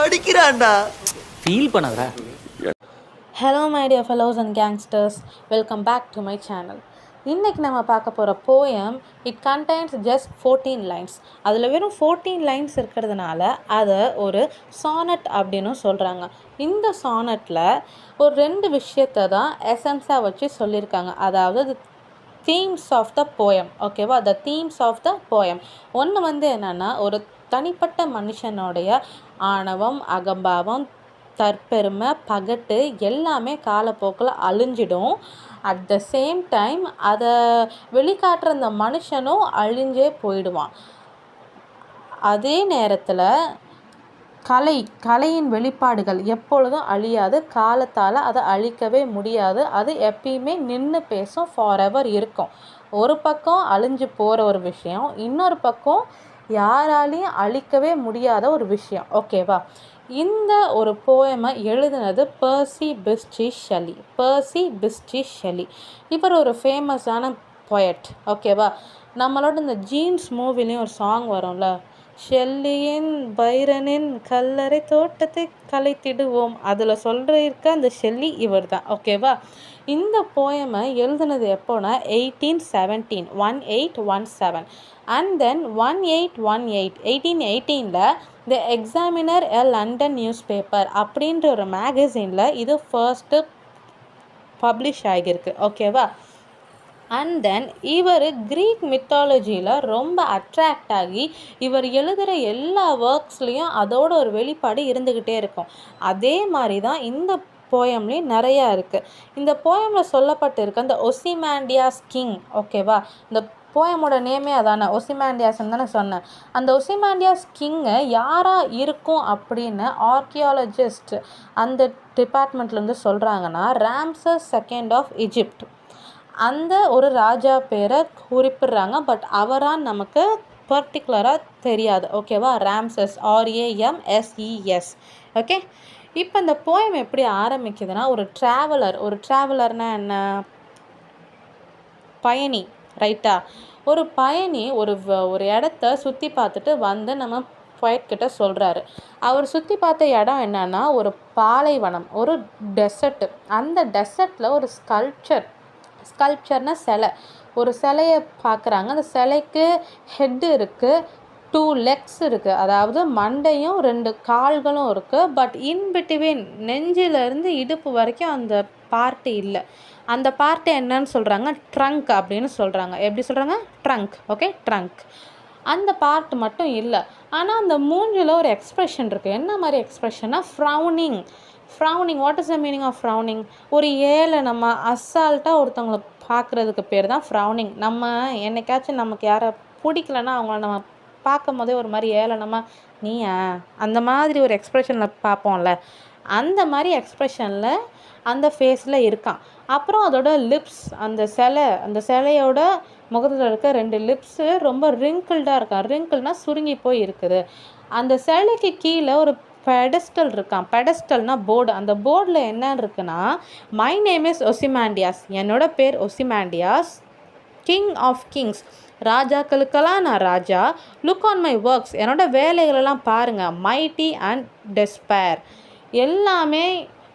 படிக்கிறான்டா. Feel பண்ணாதடா. Hello my dear fellows and gangsters, welcome back to my channel. இன்றைக்கி நம்ம பார்க்க போகிற poem it contains just 14 lines. அதில் வெறும் 14 லைன்ஸ் இருக்கிறதுனால அதை ஒரு சானட் அப்படின்னு சொல்கிறாங்க. இந்த சானட்டில் ஒரு 2 விஷயத்தை தான் எசன்ஸாக வச்சு சொல்லியிருக்காங்க. அதாவது தீம்ஸ் ஆஃப் த போயம். ஓகேவா? The themes of the poem. ஒன்று என்னென்னா, ஒரு தனிப்பட்ட மனுஷனுடைய ஆணவம், அகம்பாவம், தற்பெருமை, பகட்டு எல்லாமே காலப்போக்கில் அழிஞ்சிடும். அட் த சேம் டைம் அதை வெளிக்காட்டுற அந்த மனுஷனும் அழிஞ்சே போயிடுவான். அதே நேரத்தில் கலையின் வெளிப்பாடுகள் எப்பொழுதும் அழியாது. காலத்தால் அதை அழிக்கவே முடியாது. அது எப்பயுமே நின்று பேசும், ஃபாரெவர் இருக்கும். ஒரு பக்கம் அழிஞ்சு போகிற ஒரு விஷயம், இன்னொரு பக்கம் யாராலையும் அழிக்கவே முடியாத ஒரு விஷயம். ஓகேவா? இந்த ஒரு போயமை எழுதினது பெர்சி பிஸ்டி ஷெல்லி. இவர் ஒரு ஃபேமஸான போயட். ஓகேவா? நம்மளோட இந்த ஜீன்ஸ் மூவிலையும் ஒரு சாங் வரும்ல, ஷெல்லியின் பைரனின் கல்லறை தோட்டத்தை கலைத்திடுவோம், அதில் சொல்லியிருக்க அந்த ஷெல்லி இவர் தான். ஓகேவா? இந்த போயமை எழுதுனது எப்போனா 1817 and then 1818 the examiner a London news paper அப்படின்ற ஒரு மேகசினில் இது ஃபர்ஸ்ட்டு பப்ளிஷ் ஆகியிருக்கு. ஓகேவா? அண்ட் தென் இவர் க்ரீக் மித்தாலஜியில் ரொம்ப அட்ராக்ட் ஆகி இவர் எழுதுகிற எல்லா ஒர்க்ஸ்லேயும் அதோட ஒரு வெளிப்பாடு இருந்துக்கிட்டே இருக்கும். அதே மாதிரி தான் இந்த போயம்லேயும் நிறையா இருக்குது. இந்த போயமில் சொல்லப்பட்டிருக்க அந்த ஒசிமாண்டியாஸ் கிங். ஓகேவா? இந்த போயமோட நேமே அதானே, ஒசிமாண்டியாஸ்ன்னு தானே சொன்னேன். அந்த ஒசிமாண்டியாஸ் கிங்கு யாராக இருக்கும் அப்படின்னு ஆர்கியாலஜிஸ்ட் அந்த டிபார்ட்மெண்ட்லேருந்து சொல்கிறாங்கன்னா, ராம்சஸ் II ஆஃப் ஈஜிப்ட் அந்த ஒரு ராஜா பேரை குறிப்பிடுறாங்க. பட் அவரான்னு நமக்கு பர்டிகுலராக தெரியாது. ஓகேவா? Ramses, RAMSES. ஓகே. இப்போ இந்த போயம் எப்படி ஆரம்பிக்குதுன்னா, ஒரு ட்ராவலர்னால் என்ன? பயணி, ரைட்டா? ஒரு பயணி ஒரு இடத்த சுற்றி பார்த்துட்டு வந்து நம்ம போய்ட்கிட்ட சொல்கிறாரு. அவர் சுற்றி பார்த்த இடம் என்னன்னா, ஒரு பாலைவனம், ஒரு டெசர்ட்டு. அந்த டெசர்ட்டில் ஒரு ஸ்கல்ப்சர்னா சிலை, ஒரு சிலையை பார்க்குறாங்க. அந்த சிலைக்கு ஹெட்டு இருக்குது, 2 லெக்ஸ் இருக்குது, அதாவது மண்டையும் 2 கால்களும் இருக்குது. பட் இன்பிட்வீன் நெஞ்சிலேருந்து இடுப்பு வரைக்கும் அந்த பார்ட்டு இல்லை. அந்த பார்ட்டு என்னன்னு சொல்கிறாங்க? ட்ரங்க் அப்படின்னு சொல்கிறாங்க. எப்படி சொல்கிறாங்க? ட்ரங்க். Okay, trunk. அந்த பார்ட் மட்டும் இல்லை. ஆனால் அந்த மூஞ்சில் ஒரு எக்ஸ்ப்ரெஷன் இருக்குது. என்ன மாதிரி எக்ஸ்ப்ரெஷன்னா, frowning. What is the meaning of frowning? ஒரு நம்ம அசால்ட்டாக ஒருத்தவங்களை பார்க்குறதுக்கு பேர் தான் ஃப்ரௌனிங். நம்ம என்னைக்காச்சும் நமக்கு யாரை பிடிக்கலன்னா அவங்கள நம்ம பார்க்கும் போதே ஒரு மாதிரி ஏளனமாக நீயா அந்த மாதிரி ஒரு எக்ஸ்ப்ரெஷனில் பார்ப்போம்ல, அந்த மாதிரி எக்ஸ்ப்ரெஷனில் அந்த ஃபேஸில் இருக்கான். அப்புறம் அதோட லிப்ஸ், அந்த சிலையோட முகத்தில் இருக்க 2 லிப்ஸு ரொம்ப ரிங்கிள்டாக இருக்கான். ரிங்கிள்னால் சுருங்கி போய் இருக்குது. அந்த சிலைக்கு கீழே ஒரு பெடஸ்டல் இருக்கான். பெடஸ்டல்னால் போர்டு. அந்த போர்டில் என்ன இருக்குன்னா, மை நேம் இஸ் ஒசிமாண்டியாஸ், என்னோட பேர் ஒசிமாண்டியாஸ், கிங் ஆஃப் கிங்ஸ், ராஜாக்களுக்கெல்லாம் நான் ராஜா, லுக் ஆன் மை ஒர்க்ஸ், என்னோட வேலைகளெல்லாம் பாருங்கள், மைட்டி அண்ட் டெஸ்பேர், எல்லாமே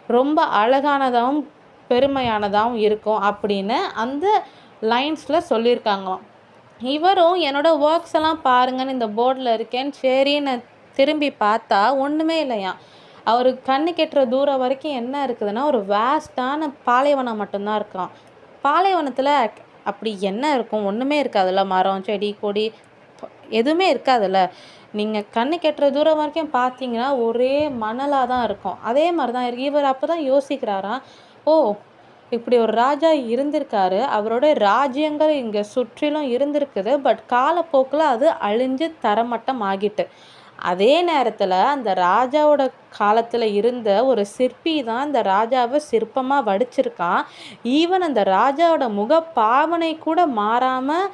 ரொம்ப அழகானதாகவும் பெருமையானதாகவும் இருக்கும் அப்படின்னு அந்த லைன்ஸில் சொல்லியிருக்காங்களாம். இவரும் என்னோட ஒர்க்ஸ் எல்லாம் பாருங்கன்னு இந்த போர்டில் இருக்கேன்னு சரின்னு திரும்பி பார்த்தா ஒன்றுமே இல்லையா. அவர் கண்ணு கெட்டுற தூரம் வரைக்கும் என்ன இருக்குதுன்னா, ஒரு வேஸ்டான பாலைவனம் மட்டும்தான் இருக்கான். பாலைவனத்தில் அப்படி என்ன இருக்கும்? ஒன்றுமே இருக்காதுல்ல. மரம், செடி, கொடி எதுவுமே இருக்காதுல்ல. நீங்கள் கண்ணு கெட்டுற தூரம் வரைக்கும் பார்த்தீங்கன்னா ஒரே மணலாக தான் இருக்கும். அதே மாதிரி தான் இருக்கு. இவர் அப்போ தான் யோசிக்கிறாராம், ஓ இப்படி ஒரு ராஜா இருந்திருக்காரு, அவரோட ராஜ்யங்கள் இங்கே சுற்றிலும் இருந்திருக்குது. பட் காலப்போக்கில் அது அழிஞ்சு தரமட்டம் ஆகிட்டு. அதே நேரத்தில் அந்த ராஜாவோட காலத்தில் இருந்த ஒரு சிற்பி தான் இந்த ராஜாவை சிற்பமாக வடிச்சிருக்கான். ஈவன் அந்த ராஜாவோட முகப்பாவனை கூட மாறாமல்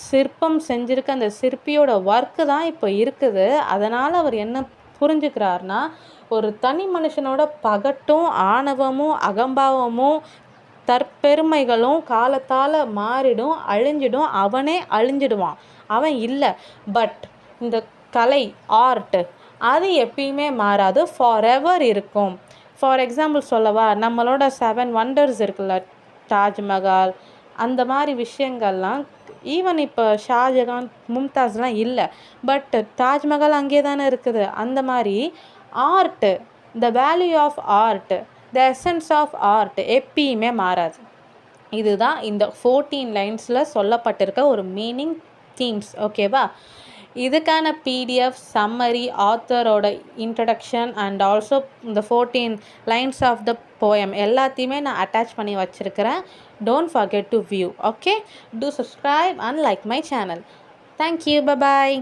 சிற்பம் செஞ்சுருக்க அந்த சிற்பியோட ஒர்க்கு தான் இப்போ இருக்குது. அதனால் அவர் என்ன புரிஞ்சுக்கிறாருன்னா, ஒரு தனி மனுஷனோட பகட்டும், ஆணவமும், அகம்பாவமும், தற்பெருமைகளும் காலத்தால் மாறிடும், அழிஞ்சிடும். அவனே அழிஞ்சிடுவான், அவன் இல்லை. பட் இந்த கலை, ஆர்ட், அது எப்பயுமே மாறாது, ஃபாரெவர் இருக்கும். ஃபார் எக்ஸாம்பிள் சொல்லவா, நம்மளோட 7 வண்டர்ஸ் இருக்குல்ல, தாஜ்மஹால் அந்த மாதிரி விஷயங்கள்லாம் ஈவன் இப்போ ஷாஜகான் மும்தாஸ்லாம் இல்லை, பட் தாஜ்மஹால் அங்கே தானே இருக்குது. அந்த மாதிரி art, the value of art, the essence of art எப்பயுமே மாறாது. இதுதான் இந்த 14 லைன்ஸில் சொல்லப்பட்டிருக்க ஒரு மீனிங் தீம்ஸ். ஓகேவா? இதுக்கான பிடிஎஃப் சம்மரி, ஆத்தரோட இன்ட்ரடக்ஷன் அண்ட் ஆல்சோ இந்த 14 லைன்ஸ் ஆஃப் த போயம் எல்லாத்தையுமே நான் அட்டாச் பண்ணி வச்சுருக்கிறேன். Don't forget to view. Okay, two subscribe and like my channel. Thank you. Bye bye.